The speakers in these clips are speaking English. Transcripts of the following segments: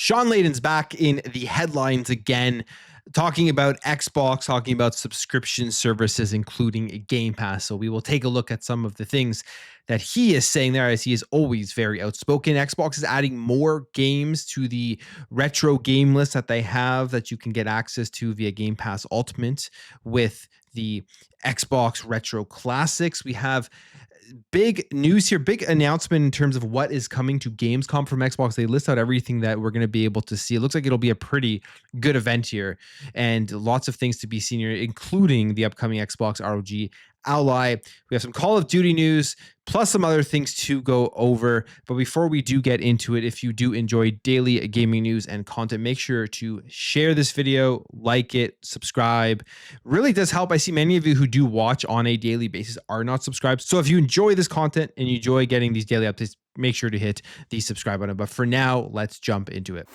Shawn Layden's back in the headlines again, talking about Xbox, talking about subscription services, including Game Pass. So we will take a look at some of the things that he is saying there, as he is always very outspoken. Xbox is adding more games to the retro game list that they have that you can get access to via Game Pass Ultimate with the Xbox Retro Classics. We have big news here, big announcement in terms of what is coming to Gamescom from Xbox. They list out everything that we're going to be able to see. It looks like it'll be a pretty good event here and lots of things to be seen here, including the upcoming Xbox ROG Ally. We have some Call of Duty news, plus some other things to go over. But before we do get into it, if you do enjoy daily gaming news and content, make sure to share this video, like it, subscribe. Really does help. I see many of you who do watch on a daily basis are not subscribed. So if you enjoy this content and you enjoy getting these daily updates, make sure to hit the subscribe button. But for now, let's jump into it.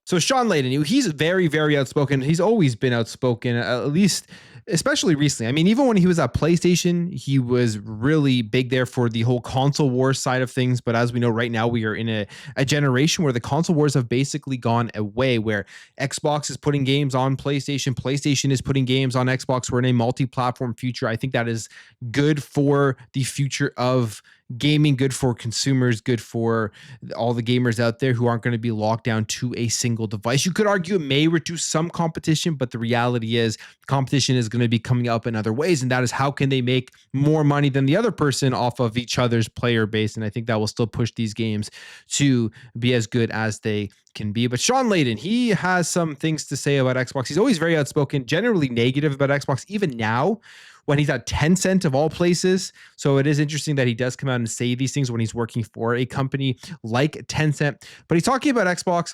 So Shawn Layden, he's very, very outspoken. He's always been outspoken, at least, especially recently. I mean, even when he was at PlayStation, he was really big there for the whole console wars side of things. But as we know, right now, we are in a generation where the console wars have basically gone away, where Xbox is putting games on PlayStation, PlayStation is putting games on Xbox. We're in a multi-platform future. I think that is good for the future of gaming, good for consumers, good for all the gamers out there who aren't going to be locked down to a single device. You could argue it may reduce some competition, but the reality is competition is going to be coming up in other ways, and that is how can they make more money than the other person off of each other's player base. And I think that will still push these games to be as good as they can be. But Shawn Layden, he has some things to say about Xbox. He's always very outspoken, generally negative about Xbox, even now when he's at Tencent of all places. So it is interesting that he does come out and say these things when he's working for a company like Tencent. But he's talking about Xbox,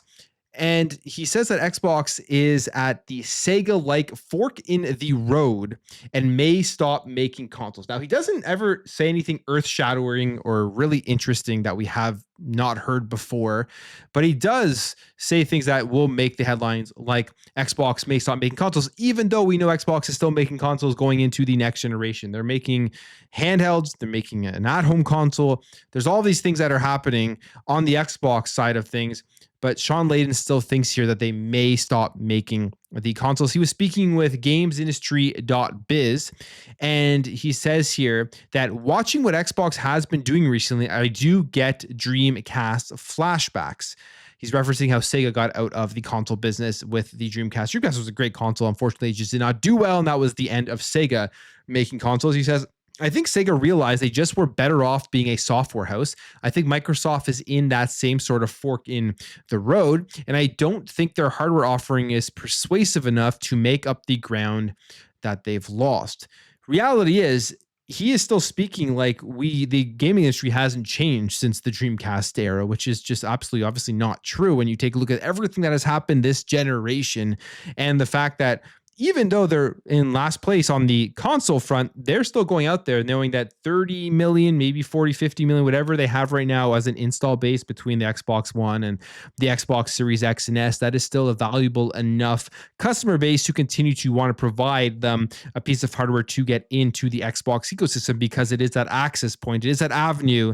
and he says that Xbox is at the Sega-like fork in the road and may stop making consoles. Now, he doesn't ever say anything earth-shattering or really interesting that we have not heard before, but he does say things that will make the headlines, like Xbox may stop making consoles, even though we know Xbox is still making consoles going into the next generation. They're making handhelds, they're making an at-home console. There's all these things that are happening on the Xbox side of things. But Shawn Layden still thinks here that they may stop making the consoles. He was speaking with gamesindustry.biz, and he says here that watching what Xbox has been doing recently, I do get Dreamcast flashbacks. He's referencing how Sega got out of the console business with the Dreamcast. Dreamcast was a great console. Unfortunately, it just did not do well, and that was the end of Sega making consoles. He says, I think Sega realized they just were better off being a software house. I think Microsoft is in that same sort of fork in the road, and I don't think their hardware offering is persuasive enough to make up the ground that they've lost. Reality is, he is still speaking like the gaming industry hasn't changed since the Dreamcast era, which is just absolutely obviously not true when you take a look at everything that has happened this generation, and the fact that even though they're in last place on the console front, they're still going out there knowing that 30 million, maybe 40, 50 million, whatever they have right now as an install base between the Xbox One and the Xbox Series X and S, that is still a valuable enough customer base to continue to want to provide them a piece of hardware to get into the Xbox ecosystem, because it is that access point, it is that avenue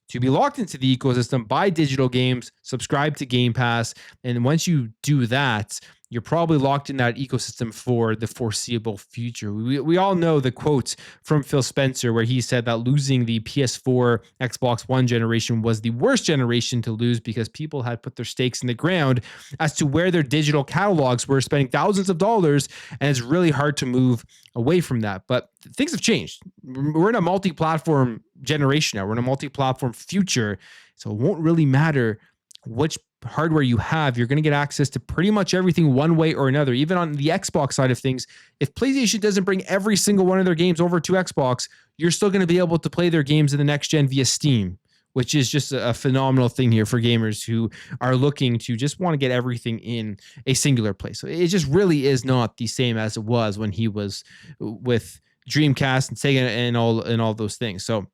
to be locked into the ecosystem, buy digital games, subscribe to Game Pass. And once you do that, you're probably locked in that ecosystem for the foreseeable future. We all know the quote from Phil Spencer where he said that losing the PS4, Xbox One generation was the worst generation to lose because people had put their stakes in the ground as to where their digital catalogs were, spending thousands of dollars, and it's really hard to move away from that. But things have changed. We're in a multi-platform generation now. We're in a multi-platform future, so it won't really matter which hardware you have. You're going to get access to pretty much everything one way or another. Even on the Xbox side of things, if PlayStation doesn't bring every single one of their games over to Xbox, you're still going to be able to play their games in the next gen via Steam, which is just a phenomenal thing here for gamers who are looking to just want to get everything in a singular place. So it just really is not the same as it was when he was with Dreamcast and Sega and all those things. So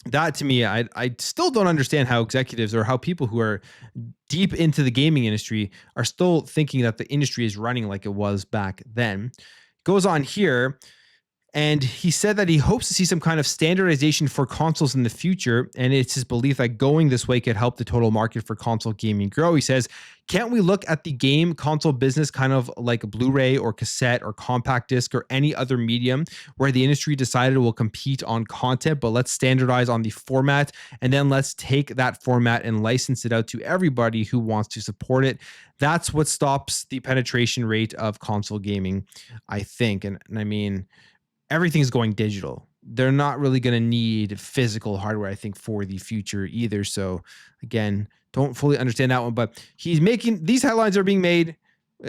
that, to me, I still don't understand how executives or how people who are deep into the gaming industry are still thinking that the industry is running like it was back then. Goes on here. And he said that he hopes to see some kind of standardization for consoles in the future. And it's his belief that going this way could help the total market for console gaming grow. He says, can't we look at the game console business kind of like a Blu-ray or cassette or compact disc or any other medium where the industry decided it will compete on content, but let's standardize on the format, and then let's take that format and license it out to everybody who wants to support it. That's what stops the penetration rate of console gaming, I think. And I mean, everything's going digital. They're not really going to need physical hardware, I think, for the future either. So again, don't fully understand that one, but he's making these headlines are being made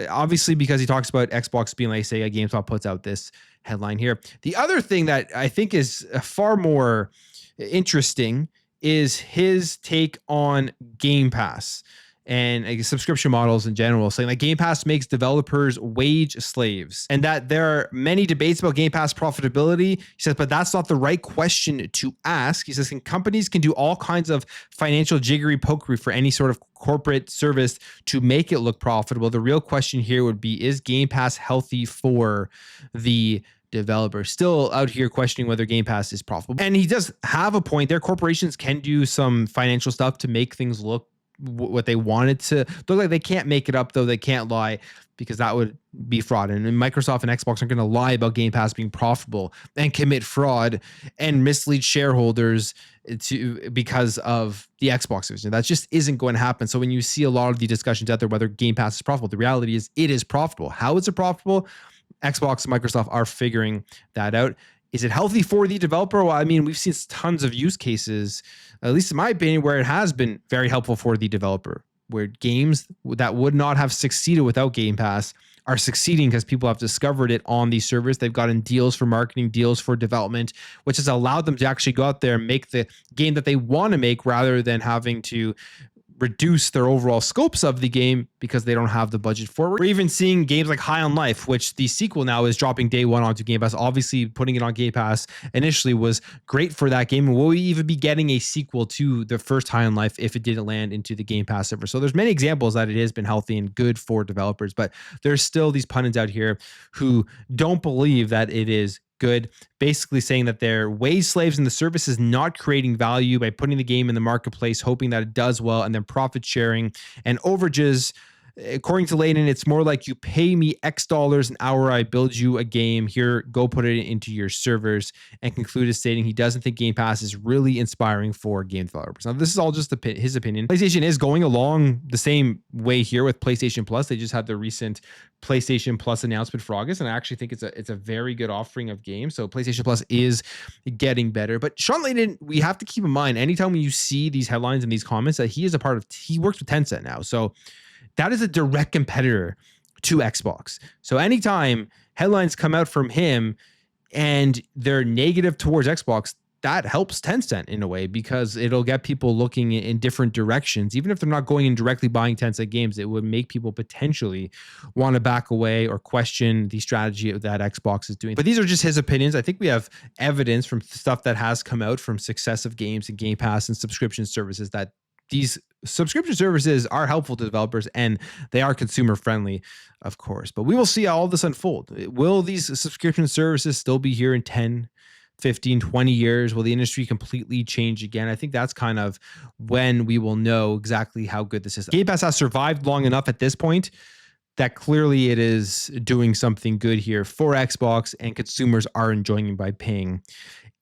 obviously because he talks about Xbox being like Sega. GameStop puts out this headline here. The other thing that I think is far more interesting is his take on Game Pass and subscription models in general, saying that Game Pass makes developers wage slaves and that there are many debates about Game Pass profitability. He says, but that's not the right question to ask. He says, companies can do all kinds of financial jiggery pokery for any sort of corporate service to make it look profitable. The real question here would be, is Game Pass healthy for the developer? Still out here questioning whether Game Pass is profitable. And he does have a point there. Corporations can do some financial stuff to make things look what they wanted to look like. They can't make it up, though. They can't lie, because that would be fraud. And Microsoft and Xbox aren't going to lie about Game Pass being profitable and commit fraud and mislead shareholders because of the Xbox division. That just isn't going to happen. So when you see a lot of the discussions out there whether Game Pass is profitable, the reality is it is profitable. How is it profitable? Xbox and Microsoft are figuring that out. Is it healthy for the developer? Well, I mean, we've seen tons of use cases, at least in my opinion, where it has been very helpful for the developer, where games that would not have succeeded without Game Pass are succeeding because people have discovered it on the service. They've gotten deals for marketing, deals for development, which has allowed them to actually go out there and make the game that they want to make rather than having to reduce their overall scopes of the game because they don't have the budget for it. We're even seeing games like High on Life, which the sequel now is dropping day one onto Game Pass. Obviously, putting it on Game Pass initially was great for that game. And will we even be getting a sequel to the first High on Life if it didn't land into the Game Pass server? So there's many examples that it has been healthy and good for developers, but there's still these pundits out here who don't believe that it is good, basically saying that they're wage slaves and the service is not creating value by putting the game in the marketplace, hoping that it does well, and then profit sharing and overages. According to Layden, it's more like you pay me X dollars an hour, I build you a game. Here, go put it into your servers. And concluded stating he doesn't think Game Pass is really inspiring for game developers. Now, this is all just his opinion. PlayStation is going along the same way here with PlayStation Plus. They just had the recent PlayStation Plus announcement for August, and I actually think it's a very good offering of games. So PlayStation Plus is getting better. But Sean Layden, we have to keep in mind, anytime you see these headlines and these comments, that he works with Tencent now. So that is a direct competitor to Xbox. So anytime headlines come out from him and they're negative towards Xbox, that helps Tencent in a way because it'll get people looking in different directions. Even if they're not going and directly buying Tencent games, it would make people potentially want to back away or question the strategy that Xbox is doing. But these are just his opinions. I think we have evidence from stuff that has come out from successive games and Game Pass and subscription services that these subscription services are helpful to developers and they are consumer friendly, of course. But we will see how all this unfold. Will these subscription services still be here in 10, 15, 20 years? Will the industry completely change again? I think that's kind of when we will know exactly how good this is. Game Pass has survived long enough at this point that clearly it is doing something good here for Xbox and consumers are enjoying it by paying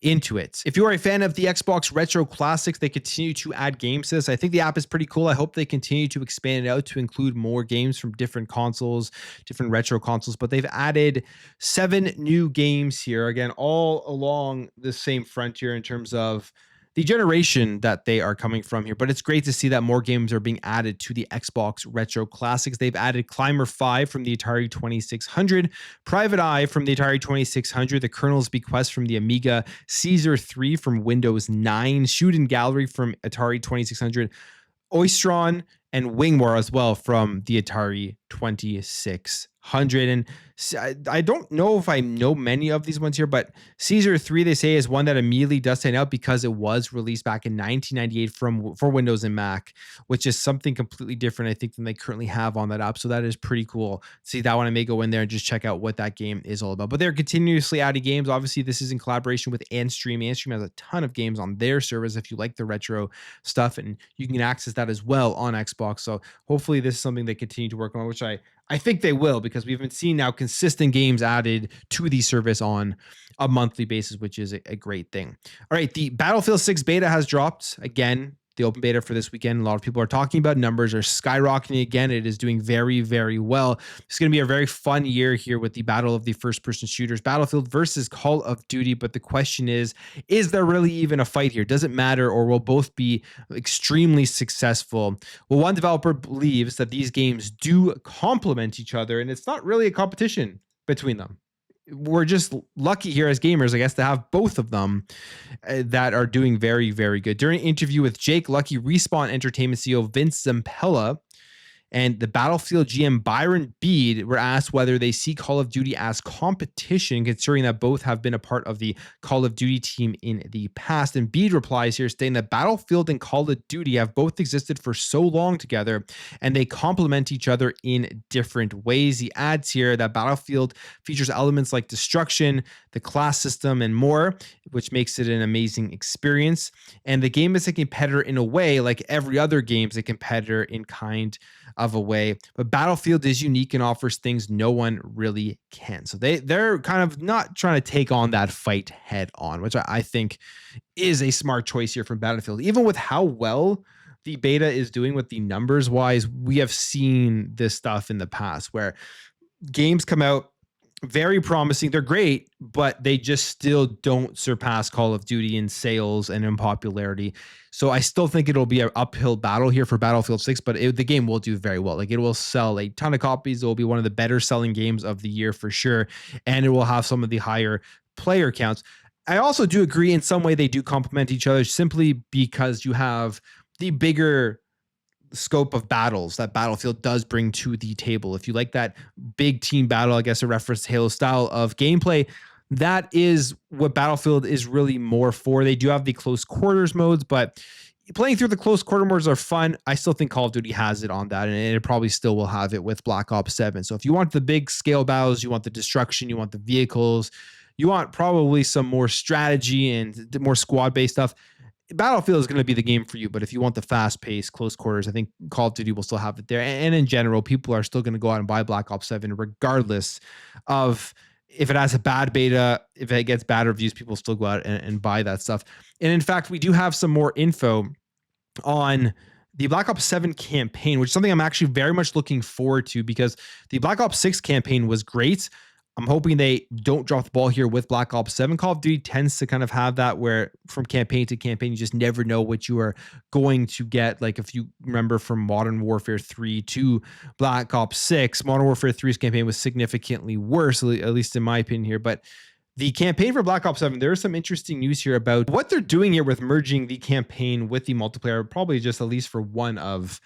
into it. If you are a fan of the Xbox Retro Classics, they continue to add games to this. I think the app is pretty cool. I hope they continue to expand it out to include more games from different consoles, different retro consoles, but they've added 7 new games here. Again, all along the same frontier in terms of the generation that they are coming from here. But it's great to see that more games are being added to the Xbox Retro Classics. They've added Climber 5 from the Atari 2600, Private Eye from the Atari 2600, The Colonel's Bequest from the Amiga, Caesar 3 from Windows 9, Shoot and Gallery from Atari 2600, Oistron, and Wing War as well from the Atari 2600. 100. And I don't know if I know many of these ones here, but Caesar 3, they say, is one that immediately does stand out because it was released back in 1998 for Windows and Mac, which is something completely different, I think, than they currently have on that app. So that is pretty cool. See that one, I may go in there and just check out what that game is all about. But they're continuously adding games. Obviously, this is in collaboration with Anstream. Anstream has a ton of games on their service if you like the retro stuff, and you can access that as well on Xbox. So hopefully this is something they continue to work on, which I think they will, because we've been seeing now consistent games added to the service on a monthly basis, which is a great thing. All right, the Battlefield 6 beta has dropped again. The open beta for this weekend, a lot of people are talking about, numbers are skyrocketing again. It is doing very, very well. It's going to be a very fun year here with the battle of the first-person shooters, Battlefield versus Call of Duty. But the question is there really even a fight here? Does it matter, or will both be extremely successful? Well, one developer believes that these games do complement each other, and it's not really a competition between them. We're just lucky here as gamers, I guess, to have both of them that are doing very, very good. During an interview with Jake Lucky, Respawn Entertainment CEO Vince Zampella and the Battlefield GM Byron Bede were asked whether they see Call of Duty as competition, considering that both have been a part of the Call of Duty team in the past. And Bede replies here, stating that Battlefield and Call of Duty have both existed for so long together, and they complement each other in different ways. He adds here that Battlefield features elements like destruction, the class system, and more, which makes it an amazing experience. And the game is a competitor in a way, like every other game is a competitor in kind of a way, but Battlefield is unique and offers things no one really can. So they're kind of not trying to take on that fight head on, which I think is a smart choice here from Battlefield. Even with how well the beta is doing with the numbers wise, we have seen this stuff in the past where games come out very promising. They're great, but they just still don't surpass Call of Duty in sales and in popularity. So I still think it'll be an uphill battle here for Battlefield 6, but the game will do very well. Like, it will sell a ton of copies. It will be one of the better selling games of the year for sure. And it will have some of the higher player counts. I also do agree in some way they do complement each other, simply because you have the bigger scope of battles that Battlefield does bring to the table. If you like that big team battle, I guess a reference to Halo style of gameplay, that is what Battlefield is really more for. They do have the close quarters modes, but playing through the close quarter modes are fun. I still think Call of Duty has it on that, and it probably still will have it with Black Ops 7. So if you want the big scale battles, you want the destruction, you want the vehicles, you want probably some more strategy and more squad-based stuff, Battlefield is going to be the game for you. But if you want the fast-paced, close quarters, I think Call of Duty will still have it there. And in general, people are still going to go out and buy Black Ops 7 regardless of if it has a bad beta. If it gets bad reviews, people still go out and buy that stuff. And in fact, we do have some more info on the Black Ops 7 campaign, which is something I'm actually very much looking forward to, because the Black Ops 6 campaign was great. I'm hoping they don't drop the ball here with Black Ops 7. Call of Duty tends to kind of have that where from campaign to campaign, you just never know what you are going to get. Like if you remember from Modern Warfare 3 to Black Ops 6, Modern Warfare 3's campaign was significantly worse, at least in my opinion here. But the campaign for Black Ops 7, there is some interesting news here about what they're doing here with merging the campaign with the multiplayer, probably just at least for one of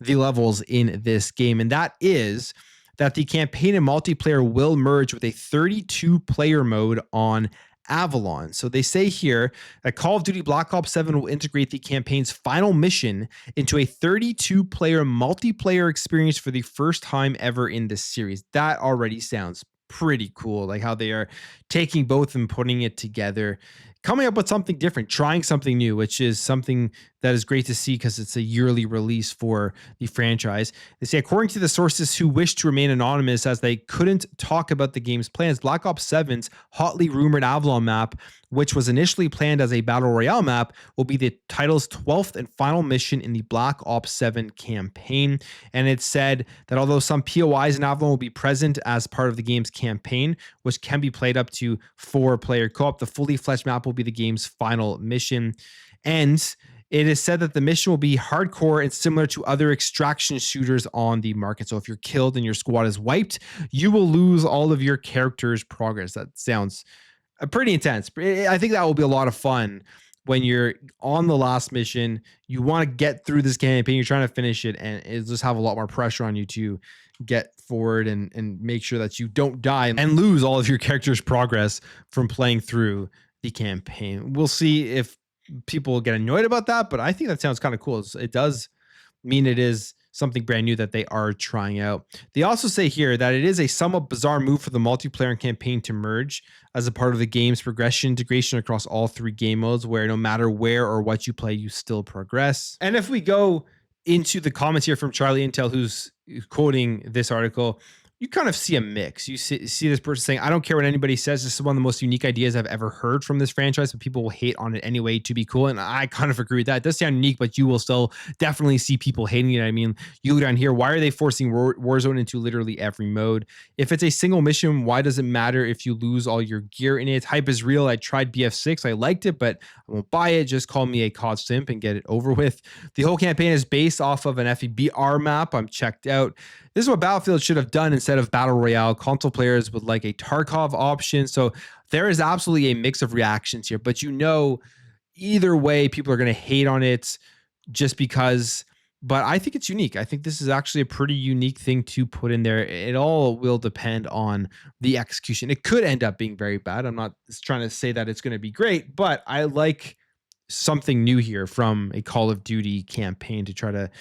the levels in this game. And that is that the campaign and multiplayer will merge with a 32-player mode on Avalon. So they say here that Call of Duty Black Ops 7 will integrate the campaign's final mission into a 32-player multiplayer experience for the first time ever in this series. That already sounds pretty cool, like how they are taking both and putting it together, coming up with something different, trying something new, which is something that is great to see because it's a yearly release for the franchise. They say, according to the sources who wish to remain anonymous as they couldn't talk about the game's plans, Black Ops 7's hotly rumored Avalon map, which was initially planned as a battle royale map, will be the title's 12th and final mission in the Black Ops 7 campaign. And it said that although some POIs in Avalon will be present as part of the game's campaign, which can be played up to 4-player co-op, the fully fleshed map will be the game's final mission. And it is said that the mission will be hardcore and similar to other extraction shooters on the market. So if you're killed and your squad is wiped, you will lose all of your character's progress. That sounds pretty intense. I think that will be a lot of fun when you're on the last mission, you want to get through this campaign, you're trying to finish it, and it just have a lot more pressure on you to get forward and make sure that you don't die and lose all of your character's progress from playing through the campaign. We'll see if people get annoyed about that, but I think that sounds kind of cool. It does mean it is something brand new that they are trying out. They also say here that it is a somewhat bizarre move for the multiplayer and campaign to merge as a part of the game's progression integration across all 3 game modes, where no matter where or what you play, you still progress. And if we go into the comments here from Charlie Intel, who's quoting this article, you kind of see a mix. You see this person saying, I don't care what anybody says. This is one of the most unique ideas I've ever heard from this franchise, but people will hate on it anyway to be cool. And I kind of agree with that. It does sound unique, but you will still definitely see people hating it. I mean, you look down here, why are they forcing Warzone into literally every mode? If it's a single mission, why does it matter if you lose all your gear in it? Hype is real. I tried BF6. I liked it, but I won't buy it. Just call me a COD simp and get it over with. The whole campaign is based off of an FEBR map. I'm checked out. This is what Battlefield should have done instead of Battle Royale. Console players would like a Tarkov option. So there is absolutely a mix of reactions here, but either way, people are going to hate on it just because, but I think it's unique. I think this is actually a pretty unique thing to put in there. It all will depend on the execution. It could end up being very bad. I'm not trying to say that it's going to be great, but I like something new here from a Call of Duty campaign to try to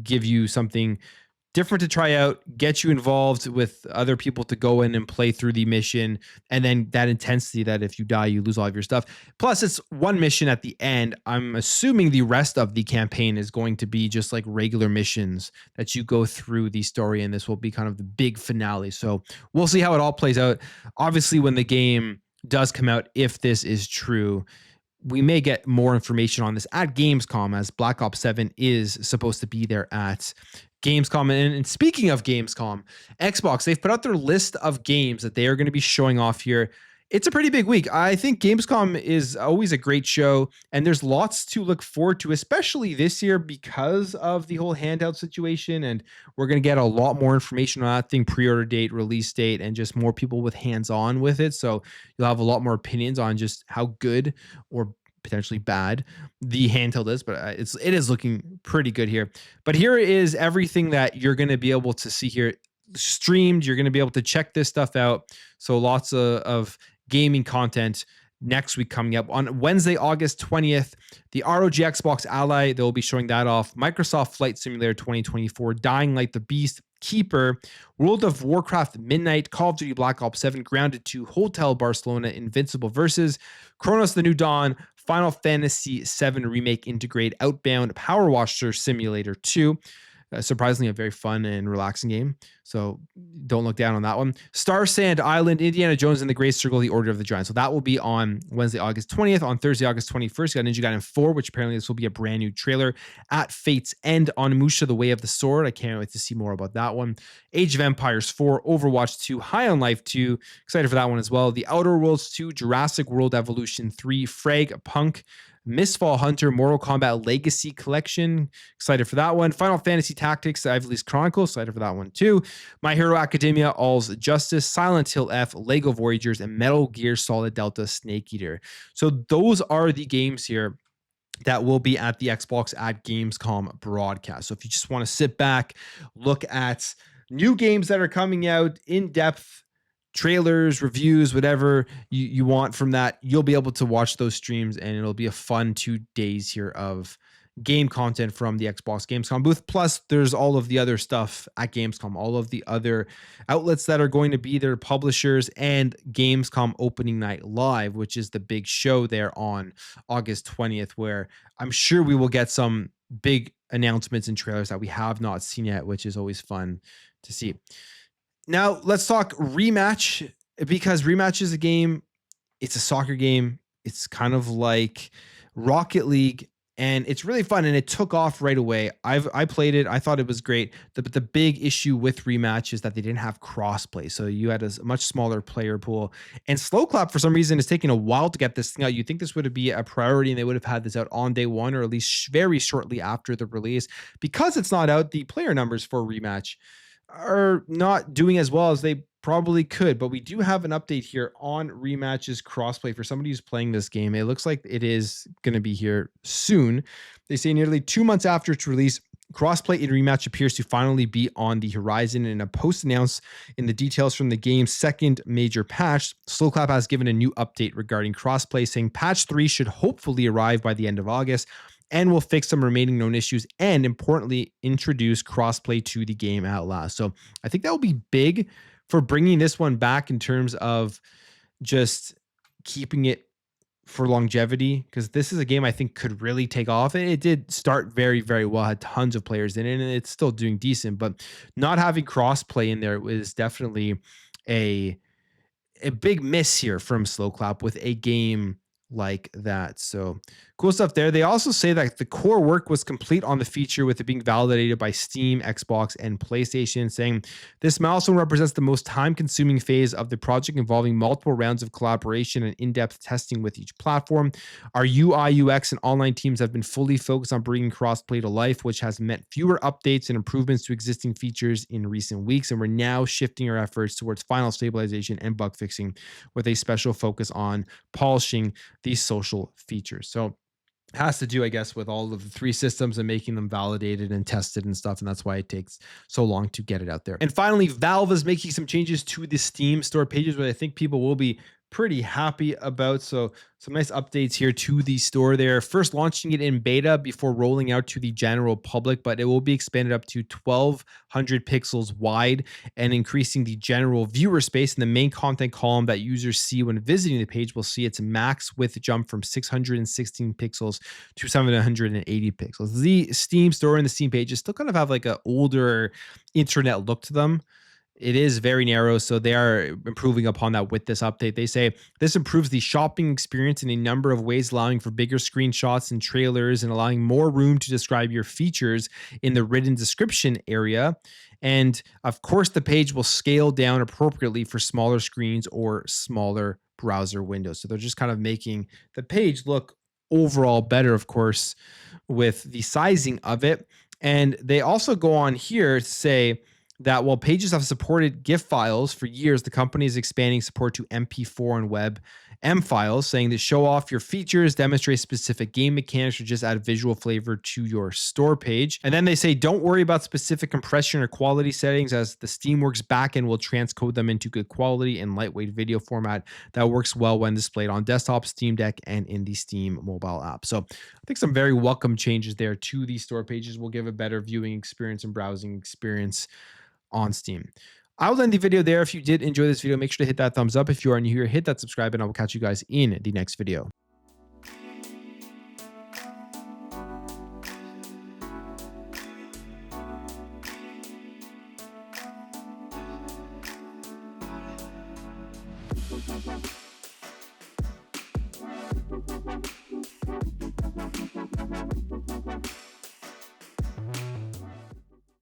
give you something different to try out, get you involved with other people to go in and play through the mission, and then that intensity that if you die, you lose all of your stuff. Plus, it's one mission at the end. I'm assuming the rest of the campaign is going to be just like regular missions that you go through the story, and this will be kind of the big finale. So we'll see how it all plays out. Obviously, when the game does come out, if this is true, we may get more information on this at Gamescom, as Black Ops 7 is supposed to be there at Gamescom. And speaking of Gamescom, Xbox, they've put out their list of games that they are going to be showing off here. It's a pretty big week. I think Gamescom is always a great show, and there's lots to look forward to, especially this year because of the whole handheld situation. And we're going to get a lot more information on that thing, pre-order date, release date, and just more people with hands-on with it. So you'll have a lot more opinions on just how good or potentially bad the handheld is, but it is looking pretty good here. But here is everything that you're going to be able to see here streamed. You're going to be able to check this stuff out. So lots of gaming content next week coming up. On Wednesday, August 20th, the ROG Xbox Ally, they'll be showing that off. Microsoft Flight Simulator 2024, Dying Light the Beast, Keeper, World of Warcraft Midnight, Call of Duty Black Ops 7, Grounded 2, Hotel Barcelona, Invincible Versus, Chronos The New Dawn, Final Fantasy VII Remake Integrate, Outbound, Power Washer Simulator 2. Surprisingly, a very fun and relaxing game. So don't look down on that one. Star Sand Island, Indiana Jones and the Great Circle, The Order of the Giant. So that will be on Wednesday, August 20th. On Thursday, August 21st, you got Ninja Gaiden 4, which apparently this will be a brand new trailer. At Fate's End, Onimusha, The Way of the Sword. I can't wait to see more about that one. Age of Empires 4, Overwatch 2, High on Life 2. Excited for that one as well. The Outer Worlds 2, Jurassic World Evolution 3, Frag Punk, Mistfall Hunter, Mortal Kombat Legacy Collection. Excited for that one. Final Fantasy Tactics, The Ivalice Chronicles. Excited for that one too. My Hero Academia, All's Justice, Silent Hill F, Lego Voyagers, and Metal Gear Solid Delta Snake Eater. So those are the games here that will be at the Xbox at Gamescom broadcast. So if you just want to sit back, look at new games that are coming out, in-depth trailers, reviews, whatever you want from that, you'll be able to watch those streams, and it'll be a fun 2 days here of game content from the Xbox Gamescom booth. Plus, there's all of the other stuff at Gamescom, all of the other outlets that are going to be their publishers, and Gamescom opening night live, which is the big show there on August 20th, where I'm sure we will get some big announcements and trailers that we have not seen yet, which is always fun to see. Now, let's talk Rematch, because Rematch is a game. It's a soccer game. It's kind of like Rocket League, and it's really fun, and it took off right away. I played it. I thought it was great. But the big issue with Rematch is that they didn't have crossplay, so you had a much smaller player pool. And Slow Clap, for some reason, is taking a while to get this thing out. You'd think this would be a priority, and they would have had this out on day one, or at least very shortly after the release. Because it's not out, the player numbers for Rematch are not doing as well as they probably could, but we do have an update here on Rematch's crossplay for somebody who's playing this game. It looks like it is going to be here soon. They say nearly 2 months after its release, crossplay in Rematch appears to finally be on the horizon. In a post announced in the details from the game's second major patch, Slowclap has given a new update regarding crossplay, saying patch 3 should hopefully arrive by the end of August and will fix some remaining known issues and, importantly, introduce crossplay to the game at last. So I think that will be big for bringing this one back in terms of just keeping it for longevity, because this is a game I think could really take off. And it did start very, very well, had tons of players in it, and it's still doing decent, but not having crossplay in there was definitely a big miss here from Slowclap with a game like that. So cool stuff there. They also say that the core work was complete on the feature, with it being validated by Steam, Xbox, and PlayStation, saying this milestone represents the most time-consuming phase of the project, involving multiple rounds of collaboration and in-depth testing with each platform. Our UI, UX, and online teams have been fully focused on bringing crossplay to life, which has meant fewer updates and improvements to existing features in recent weeks. And we're now shifting our efforts towards final stabilization and bug fixing, with a special focus on polishing these social features. So it has to do, I guess, with all of the 3 systems and making them validated and tested and stuff. And that's why it takes so long to get it out there. And finally, Valve is making some changes to the Steam store pages, which I think people will be pretty happy about. So some nice updates here to the store. They're first launching it in beta before rolling out to the general public, but it will be expanded up to 1200 pixels wide and increasing the general viewer space. In the main content column that users see when visiting the page will see its max width jump from 616 pixels to 780 pixels. The Steam store and the Steam pages still kind of have like an older internet look to them. It is very narrow, so they are improving upon that with this update. They say this improves the shopping experience in a number of ways, allowing for bigger screenshots and trailers and allowing more room to describe your features in the written description area. And of course, the page will scale down appropriately for smaller screens or smaller browser windows. So they're just kind of making the page look overall better, of course, with the sizing of it. And they also go on here to say that while pages have supported GIF files for years, the company is expanding support to MP4 and WebM files, saying that show off your features, demonstrate specific game mechanics, or just add visual flavor to your store page. And then they say, don't worry about specific compression or quality settings, as the Steamworks backend will transcode them into good quality and lightweight video format that works well when displayed on desktop, Steam Deck, and in the Steam mobile app. So I think some very welcome changes there to these store pages will give a better viewing experience and browsing experience on Steam. I will end the video there. If you did enjoy this video, make sure to hit that thumbs up. If you are new here, hit that subscribe, and I will catch you guys in the next video.